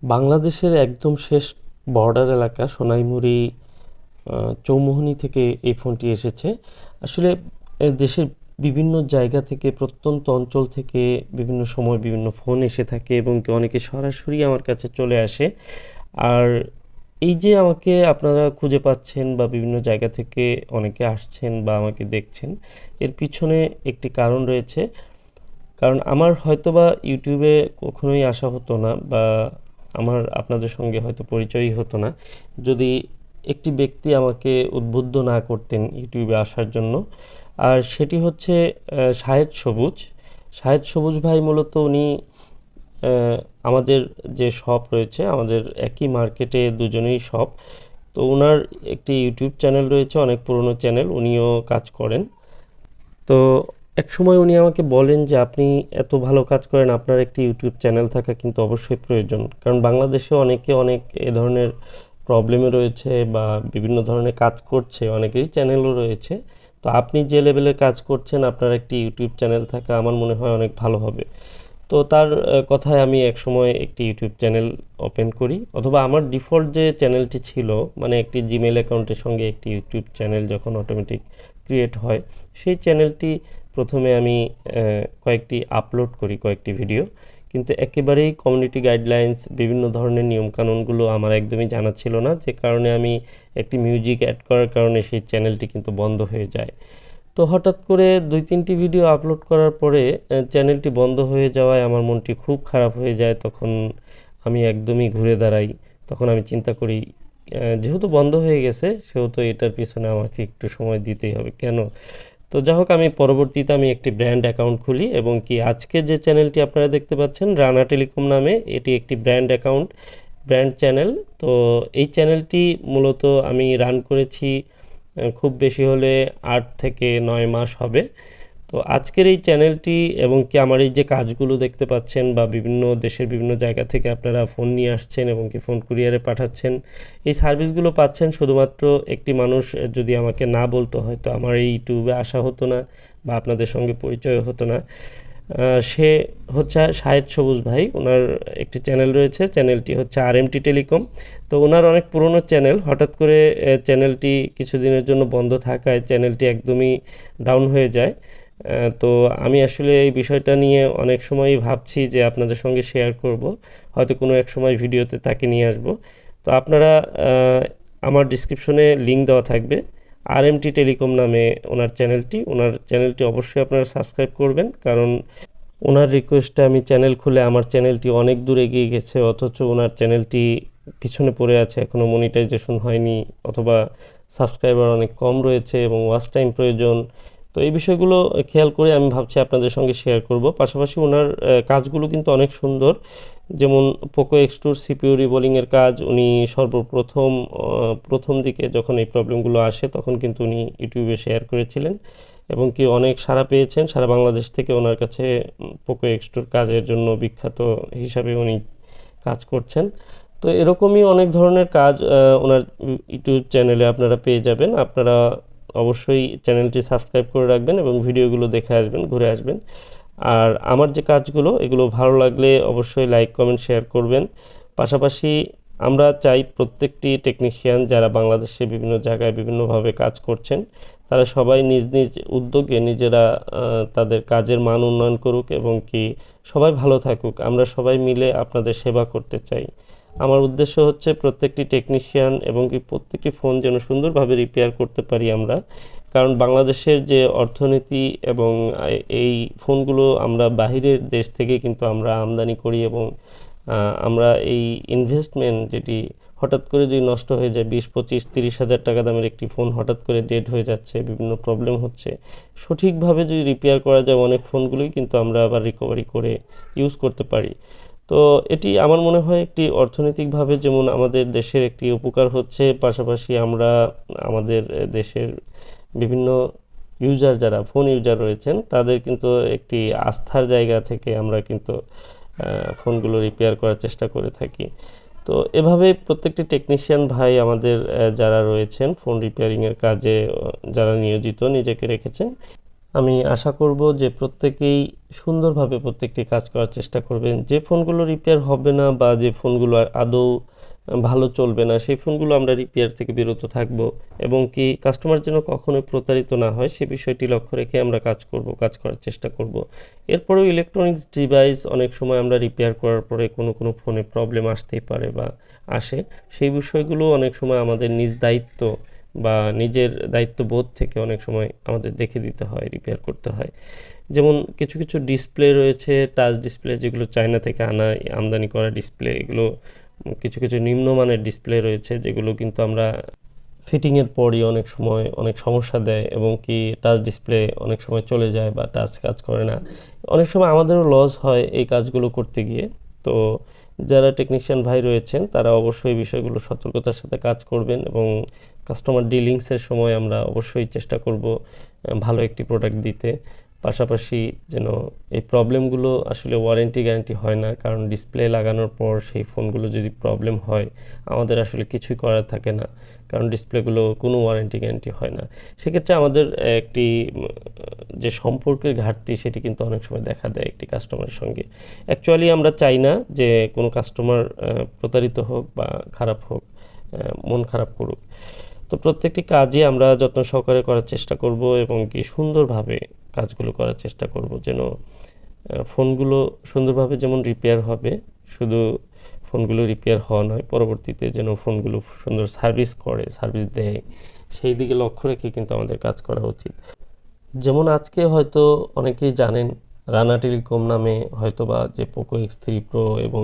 বাংলাদেশের একদম শেষ বর্ডার এলাকা সোনাইমুড়ি চৌমুহনী থেকে এই ফোনটি এসেছে। আসলে দেশের বিভিন্ন জায়গা থেকে প্রত্যন্ত অঞ্চল থেকে বিভিন্ন সময় বিভিন্ন ফোন এসে থাকে এবং অনেকে সরাসরি আমার কাছে চলে আসে। আর এই যে আমাকে আপনারা খুঁজে পাচ্ছেন বা বিভিন্ন জায়গা থেকে অনেকে আসছেন বা আমাকে দেখছেন, এর পিছনে একটি কারণ রয়েছে। কারণ আমার হয়তোবা ইউটিউবে কখনোই আসা হতো না বা আমার আপনাদের সঙ্গে হয়তো পরিচয়ই হতো না যদি একটি ব্যক্তি আমাকে উদ্বুদ্ধ না করতেন ইউটিউবে আসার জন্য। আর সেটি হচ্ছে শাহেদ সবুজ। শাহেদ সবুজ ভাই মূলত উনি আমাদের যে শপ রয়েছে, আমাদের একই মার্কেটে দুজনেই শপ। তো ওনার একটি ইউটিউব চ্যানেল রয়েছে, অনেক পুরনো চ্যানেল, উনিও কাজ করেন। তো এক সময় উনি আমাকে বলেন যে আপনি এত ভালো কাজ করেন, আপনার একটি ইউটিউব চ্যানেল থাকা কিন্তু অবশ্যই প্রয়োজন। কারণ বাংলাদেশে অনেকে অনেক এ ধরনের প্রবলেমে রয়েছে বা বিভিন্ন ধরনের কাজ করছে, অনেকেরই চ্যানেলও রয়েছে। তো আপনি যে লেভেলের কাজ করছেন, আপনার একটি ইউটিউব চ্যানেল থাকা আমার মনে হয় অনেক ভালো হবে। তো তার কথায় আমি একসময় একটি ইউটিউব চ্যানেল ওপেন করি, অথবা আমার ডিফল্ট যে চ্যানেলটি ছিল, মানে একটি জিমেল অ্যাকাউন্টের সঙ্গে একটি ইউটিউব চ্যানেল যখন অটোমেটিক ক্রিয়েট হয়, সেই চ্যানেলটি প্রথমে আমি কয়েকটি আপলোড করি, কয়েকটি ভিডিও। কিন্তু একেবারেই কমিউনিটি গাইডলাইন্স, বিভিন্ন ধরনের নিয়মকানুনগুলো আমার একদমই জানা ছিল না, যে কারণে আমি একটি মিউজিক অ্যাড করার কারণে সেই চ্যানেলটি কিন্তু বন্ধ হয়ে যায়। তো হঠাৎ করে 2-3টি ভিডিও আপলোড করার পরে চ্যানেলটি বন্ধ হয়ে যাওয়ায় আমার মনটি খুব খারাপ হয়ে যায়। তখন আমি একদমই ঘুরে দাঁড়াই। তখন আমি চিন্তা করি, যেহেতু বন্ধ হয়ে গেছে সেহেতু এটার পিছনে আমাকে একটু সময় দিতেই হবে। কেন? তো যা হোক, আমি পরবর্তীতে একটি ব্র্যান্ড অ্যাকাউন্ট খুলি এবং আজকে যে চ্যানেলটি আপনারা দেখতে পাচ্ছেন রানা টেলিকম নামে, এটি একটি ব্র্যান্ড অ্যাকাউন্ট, ব্র্যান্ড চ্যানেল। তো এই চ্যানেলটি মূলত আমি রান করেছি খুব বেশি হলে 8 থেকে 9 মাস হবে। তো আজকের এই চ্যানেলটি এবং আমার এই যে কাজগুলো দেখতে পাচ্ছেন বা বিভিন্ন দেশের বিভিন্ন জায়গা থেকে আপনারা ফোন নিয়ে আসছেন এবং ফোন কুরিয়ারে পাঠাচ্ছেন, এই সার্ভিসগুলো পাচ্ছেন শুধুমাত্র একটি মানুষ যদি আমাকে না বলতো, হয়তো আমার এই ইউটিউবে আসা হতো না বা আপনাদের সঙ্গে পরিচয় হতো না। সে হচ্ছে শাহেদ সবুজ ভাই। ওনার একটি চ্যানেল রয়েছে, চ্যানেলটি হচ্ছে RMT টেলিকম। তো ওনার অনেক পুরনো চ্যানেল, হঠাৎ করে চ্যানেলটি কিছুদিনের জন্য বন্ধ থাকায় চ্যানেলটি একদমই ডাউন হয়ে যায়। তো আমি আসলে এই বিষয়টা নিয়ে অনেক সময়ই ভাবছি যে আপনাদের সঙ্গে শেয়ার করব, হয়তো কোনো এক সময় ভিডিওতে তাকে নিয়ে আসব। তো আপনারা আমার ডিসক্রিপশনে লিঙ্ক দেওয়া থাকবে, RMT টেলিকম নামে ওনার চ্যানেলটি অবশ্যই আপনারা সাবস্ক্রাইব করবেন। কারণ ওনার রিকোয়েস্টে আমি চ্যানেল খুলে আমার চ্যানেলটি অনেক দূর এগিয়ে গেছে, অথচ ওনার চ্যানেলটি পিছনে পড়ে আছে, এখনও মনিটাইজেশন হয়নি, অথবা সাবস্ক্রাইবার অনেক কম রয়েছে এবং ওয়াচ টাইম প্রয়োজন। তো এই বিষয়গুলো খেয়াল করে আমি ভাবছি আপনাদের সঙ্গে শেয়ার করব। পাশাপাশি ওনার কাজগুলো কিন্তু অনেক সুন্দর। যেমন পোকো X2 CPU রিবোলিংয়ের কাজ উনি সর্বপ্রথম প্রথম দিকে যখন এই প্রবলেমগুলো আসে তখন কিন্তু উনি ইউটিউবে শেয়ার করেছিলেন এবং অনেক সাড়া পেয়েছেন। সারা বাংলাদেশ থেকে ওনার কাছে পোকো X2 কাজের জন্য বিখ্যাত হিসাবে উনি কাজ করছেন। তো এরকমই অনেক ধরনের কাজ ওনার ইউটিউব চ্যানেলে আপনারা পেয়ে যাবেন। আপনারা অবশ্যই চ্যানেলটি সাবস্ক্রাইব করে রাখবেন এবং ভিডিওগুলো দেখে আসবেন, ঘুরে আসবেন। আর আমার যে কাজগুলো, এগুলো ভালো লাগলে অবশ্যই লাইক, কমেন্ট, শেয়ার করবেন। পাশাপাশি আমরা চাই প্রত্যেকটি টেকনিশিয়ান যারা বাংলাদেশে বিভিন্ন জায়গায় বিভিন্নভাবে কাজ করছেন, তারা সবাই নিজ নিজ উদ্যোগে নিজেরা তাদের কাজের মান উন্নয়ন করুক এবং সবাই ভালো থাকুক। আমরা সবাই মিলে আপনাদের সেবা করতে চাই। আমার উদ্দেশ্য হচ্ছে প্রত্যেকটি টেকনিশিয়ান এবং প্রত্যেকটি ফোন যেন সুন্দরভাবে রিপেয়ার করতে পারি আমরা। কারণ বাংলাদেশের যে অর্থনীতি এবং এই ফোনগুলো আমরা বাহিরের দেশ থেকে কিন্তু আমরা আমদানি করি এবং আমরা এই ইনভেস্টমেন্ট যেটি হঠাৎ করে যদি নষ্ট হয়ে যায়, 20, 25, 30 হাজার টাকা দামের একটি ফোন হঠাৎ করে ডেড হয়ে যাচ্ছে, বিভিন্ন প্রবলেম হচ্ছে, সঠিকভাবে যদি রিপেয়ার করা যায় অনেক ফোনগুলোই কিন্তু আমরা আবার রিকভারি করে ইউজ করতে পারি। তো এটি আমার মনে হয় একটি অর্থনৈতিকভাবে যেমন আমাদের দেশের একটি উপকার হচ্ছে, পাশাপাশি আমরা আমাদের দেশের বিভিন্ন ইউজার যারা ফোন ইউজার রয়েছেন তাদের কিন্তু একটি আস্থার জায়গা থেকে আমরা কিন্তু ফোনগুলো রিপেয়ার করার চেষ্টা করে থাকি। তো এভাবে প্রত্যেকটি টেকনিশিয়ান ভাই আমাদের যারা রয়েছেন ফোন রিপেয়ারিংয়ের কাজে যারা নিয়োজিত নিজেকে রেখেছেন, আমি আশা করব যে প্রত্যেকেই সুন্দরভাবে প্রত্যেকটি কাজ করার চেষ্টা করবেন। যে ফোনগুলো রিপেয়ার হবে না বা যে ফোনগুলো আদৌ ভালো চলবে না সেই ফোনগুলো আমরা রিপেয়ার থেকে বিরত থাকব এবং কি কাস্টমার যেন কখনোই প্রতারিত না হয় সে বিষয়টি লক্ষ্য রেখে আমরা কাজ করার চেষ্টা করব। এরপরেও ইলেকট্রনিক্স ডিভাইস অনেক সময় আমরা রিপেয়ার করার পরে কোনো ফোনে প্রবলেম আসতেই পারে বা আসে, সেই বিষয়গুলো অনেক সময় আমাদের নিজ দায়িত্ব বা নিজের দায়িত্ববোধ থেকে অনেক সময় আমাদের দেখে দিতে হয়, রিপেয়ার করতে হয়। যেমন কিছু কিছু ডিসপ্লে রয়েছে, টাচ ডিসপ্লে, যেগুলো চায়না থেকে আমদানি করা ডিসপ্লে, এগুলো কিছু কিছু নিম্নমানের ডিসপ্লে রয়েছে যেগুলো কিন্তু আমরা ফিটিংয়ের পরই অনেক সময় অনেক সমস্যা দেয় এবং কি টাচ ডিসপ্লে অনেক সময় চলে যায় বা টাচ কাজ করে না। অনেক সময় আমাদেরও লস হয় এই কাজগুলো করতে গিয়ে। তো যারা টেকনিশিয়ান ভাই রয়েছেন তারা অবশ্যই বিষয়গুলো সতর্কতার সাথে কাজ করবেন এবং কাস্টমার ডিলিংসের সময় আমরা অবশ্যই চেষ্টা করব ভালো একটি প্রোডাক্ট দিতে। পাশাপাশি যেন এই প্রবলেমগুলো আসলে ওয়ারেন্টি গ্যারান্টি হয় না, কারণ ডিসপ্লে লাগানোর পর সেই ফোনগুলো যদি প্রবলেম হয় আমাদের আসলে কিছুই করার থাকে না, কারণ ডিসপ্লেগুলো কোনো ওয়ারেন্টি গ্যারান্টি হয় না। সেক্ষেত্রে আমাদের একটি যে সম্পর্কের ঘাটতি সেটি কিন্তু অনেক সময় দেখা দেয় একটি কাস্টমারের সঙ্গে। অ্যাকচুয়ালি আমরা চাই না যে কোনো কাস্টমার প্রতারিত হোক বা খারাপ হোক, মন খারাপ করুক। তো প্রত্যেকটি কাজই আমরা যত্ন সহকারে করার চেষ্টা করব এবং কি সুন্দরভাবে কাজগুলো করার চেষ্টা করব যেন ফোনগুলো সুন্দরভাবে যেমন রিপেয়ার হবে, শুধু ফোনগুলো রিপেয়ার হওয়া নয়, পরবর্তীতে যেন ফোনগুলো সুন্দর সার্ভিস দেয়, সেই দিকে লক্ষ্য রেখে কিন্তু আমাদের কাজ করা উচিত। যেমন আজকে হয়তো অনেকেই জানেন রানা টেলিকম নামে হয়তোবা যে পোকো X3 Pro এবং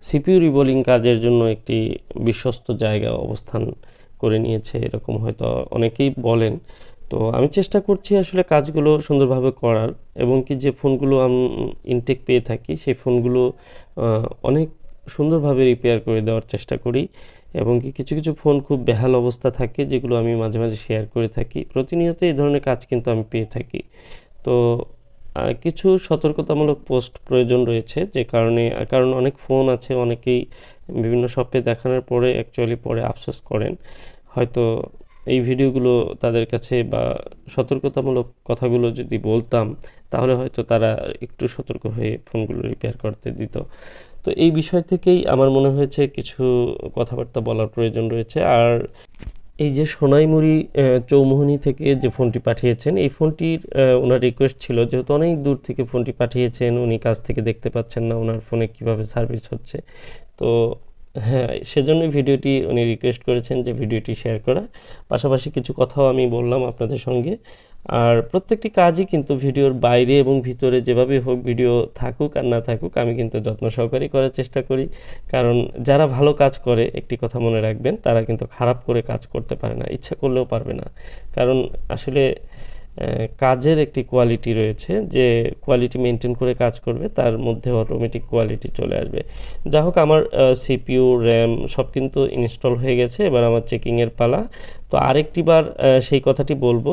সিপিইউ রিবোলিং কাজের জন্য একটি বিশ্বস্ত জায়গা অবস্থান করে নিয়েছে, এরকম হয়তো অনেকেই বলেন। তো আমি চেষ্টা করছি আসলে কাজগুলো সুন্দরভাবে করার এবং কি যে ফোনগুলো আমি ইনটেক পেয়ে থাকি সেই ফোনগুলো অনেক সুন্দরভাবে রিপেয়ার করে দেওয়ার চেষ্টা করি এবং কি কিছু কিছু ফোন খুব বেহাল অবস্থা থাকে যেগুলো আমি মাঝে মাঝে শেয়ার করে থাকি। প্রতিনিয়ত এই ধরনের কাজ কিন্তু আমি পেয়ে থাকি। তো কিছু সতর্কতামূলক পোস্ট প্রয়োজন রয়েছে, যে কারণ অনেক ফোন আছে, অনেকেই বিভিন্ন শপে দেখানোর পরে অ্যাকচুয়ালি পরে আফসোস করেন। হয়তো এই ভিডিওগুলো তাদের কাছে বা সতর্কতামূলক কথাগুলো যদি বলতাম তাহলে হয়তো তারা একটু সতর্ক হয়ে ফোনগুলো রিপেয়ার করতে দিত। তো এই বিষয় থেকেই আমার মনে হয়েছে কিছু কথাবার্তা বলার প্রয়োজন রয়েছে। আর এই যে সোনাইমুড়ি চৌমুহনী থেকে যে ফোনটি পাঠিয়েছেন, এই ফোনটির ওনার রিকোয়েস্ট ছিল, যেহেতু অনেক দূর থেকে ফোনটি পাঠিয়েছেন, উনি কাছ থেকে দেখতে পাচ্ছেন না ওনার ফোনে কিভাবে সার্ভিস হচ্ছে। তো হ্যাঁ, সেজন্যই ভিডিওটি উনি রিকোয়েস্ট করেছেন যে ভিডিওটি শেয়ার করা। পাশাপাশি কিছু কথাও আমি বললাম আপনাদের সঙ্গে। আর প্রত্যেকটি কাজই কিন্তু ভিডিওর বাইরে এবং ভিতরে যেভাবে হোক, ভিডিও থাকুক আর না থাকুক, আমি কিন্তু যত্ন সহকারে করার চেষ্টা করি। কারণ যারা ভালো কাজ করে, একটি কথা মনে রাখবেন, তারা কিন্তু খারাপ করে কাজ করতে পারে না, ইচ্ছা করলেও পারবে না। কারণ আসলে কাজের একটি কোয়ালিটি রয়েছে, যে কোয়ালিটি মেনটেন করে কাজ করবে তার মধ্যে অটোমেটিক কোয়ালিটি চলে আসবে। যা হোক, আমার সিপিইউ র্যাম সব কিন্তু ইনস্টল হয়ে গেছে, এবার আমার চেকিংয়ের পালা। তো আরেকটিবার সেই কথাটি বলবো,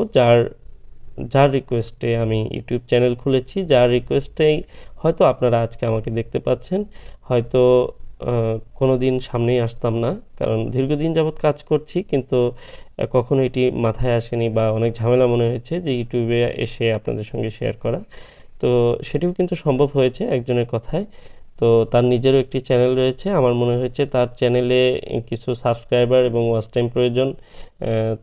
যার রিকোয়েস্টে আমি ইউটিউব চ্যানেল খুলেছি, যার রিকোয়েস্টেই হয়তো আপনারা আজকে আমাকে দেখতে পাচ্ছেন। হয়তো কোনো দিন সামনেই আসতাম না, কারণ দীর্ঘদিন যাবৎ কাজ করছি, কিন্তু কখনো এটি মাথায় আসেনি বা অনেক ঝামেলা মনে হয়েছে যে ইউটিউবে এসে আপনাদের সঙ্গে শেয়ার করা। তো সেটিও কিন্তু সম্ভব হয়েছে একজনের কথায়। তো তার নিজেরও একটি চ্যানেল রয়েছে, আমার মনে হয়েছে তার চ্যানেলে কিছু সাবস্ক্রাইবার এবং ওয়াচ টাইম প্রয়োজন,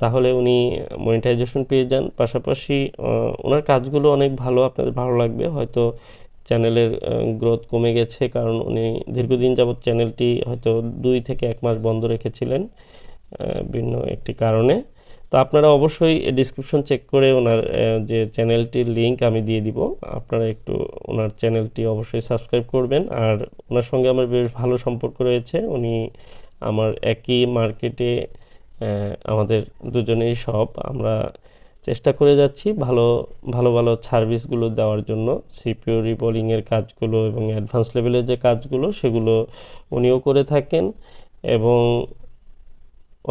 তাহলে উনি মনিটাইজেশন পেয়ে যান। পাশাপাশি ওনার কাজগুলো অনেক ভালো, আপনাদের ভালো লাগবে। হয়তো চ্যানেলের গ্রোথ কমে গেছে, কারণ উনি দীর্ঘদিন যাবৎ চ্যানেলটি হয়তো 2 থেকে 1 মাস বন্ধ রেখেছিলেন ভিন্ন একটি কারণে। তো আপনারা অবশ্যই ডিসক্রিপশন চেক করে ওনার যে চ্যানেলটির লিঙ্ক আমি দিয়ে দিব, আপনারা একটু ওনার চ্যানেলটি অবশ্যই সাবস্ক্রাইব করবেন। আর ওনার সঙ্গে আমার বেশ ভালো সম্পর্ক রয়েছে, উনি আমার একই মার্কেটে, আমাদের দুজনেই সব, আমরা চেষ্টা করে যাচ্ছি ভালো ভালো ভালো সার্ভিসগুলো দেওয়ার জন্য। সিপিইউ রিবোলিংয়ের কাজগুলো এবং অ্যাডভান্স লেভেলের যে কাজগুলো সেগুলো উনিও করে থাকেন এবং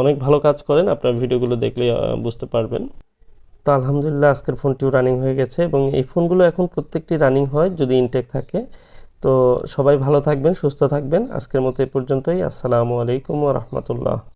অনেক ভালো কাজ করেন, আপনার ভিডিওগুলো দেখলে বুঝতে পারবেন। তো আলহামদুলিল্লাহ আজকের ফোনটিও রানিং হয়ে গেছে এবং এই ফোনগুলো এখন প্রত্যেকটি রানিং হয় যদি ইনটেক থাকে। তো সবাই ভালো থাকবেন, সুস্থ থাকবেন। আজকের মতো এই পর্যন্তই। আসসালামু আলাইকুম ওয়া রাহমাতুল্লাহ।